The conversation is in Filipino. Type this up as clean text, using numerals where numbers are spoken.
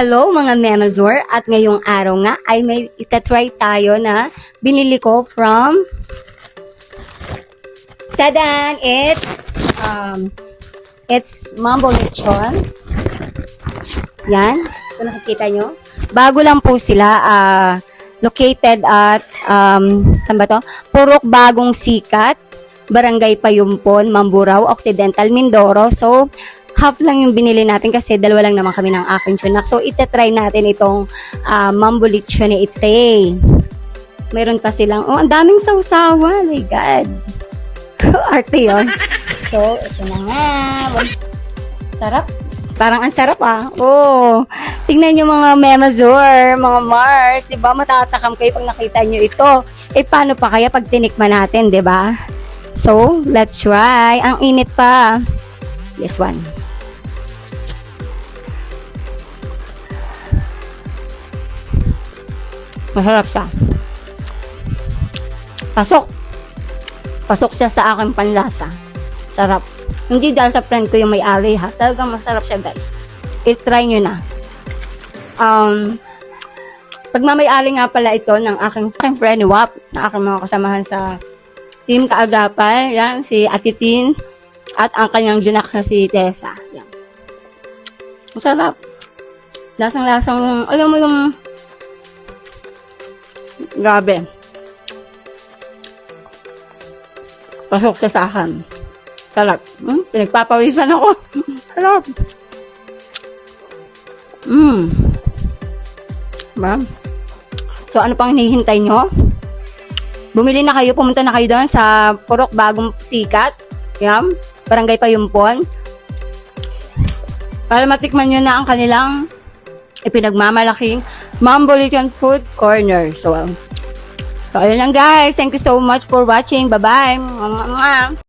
Hello mga Memazor, at ngayong araw nga ay may itatry tayo na binili ko from Tadan. It's Mambo Lechon. Yan, kung nakikita nyo. Bago lang po sila, located at saan ba to? Purok Bagong Sikat, Barangay Payumpon, Mamburao, Occidental, Mindoro. So half lang yung binili natin kasi dalawa lang naman kami ng aking tunak. So, itatry natin itong Mambo Lechon ni Ite. Meron pa silang, ang daming sausawan. Oh my God. Arte yun. So, ito na nga. Sarap. Parang ang sarap Oh, tingnan nyo mga Memazor, mga Mars. Diba, matatakam kayo pag nakita nyo ito. Paano pa kaya pag tinikman natin, diba? So, let's try. Ang init pa. This one. Masarap siya. Pasok siya sa aking panlasa. Sarap. Hindi dahil sa friend ko yung may-ari ha. Talagang masarap siya guys. I-try nyo na. Pagmamay-ari nga pala ito ng aking friend ni Wap, na aking mga kasamahan sa Team Kaagapay. Yan, si Ate Teens. At ang kanyang junak na si Tessa. Yan. Masarap. Lasang-lasang, alam mo yung grabe. Pasok siya sa akin. Sarap. Pinagpapawisan ako. Sarap. Diba? So, ano pang hinihintay nyo? Bumili na kayo, pumunta na kayo doon sa Purok Bagong Sikat. Yan. Barangay Payumpon. Para matikman nyo na ang kanilang ipinagmamalaking Mambo Lechon Food Corner. So, ayun lang guys. Thank you so much for watching. Bye-bye.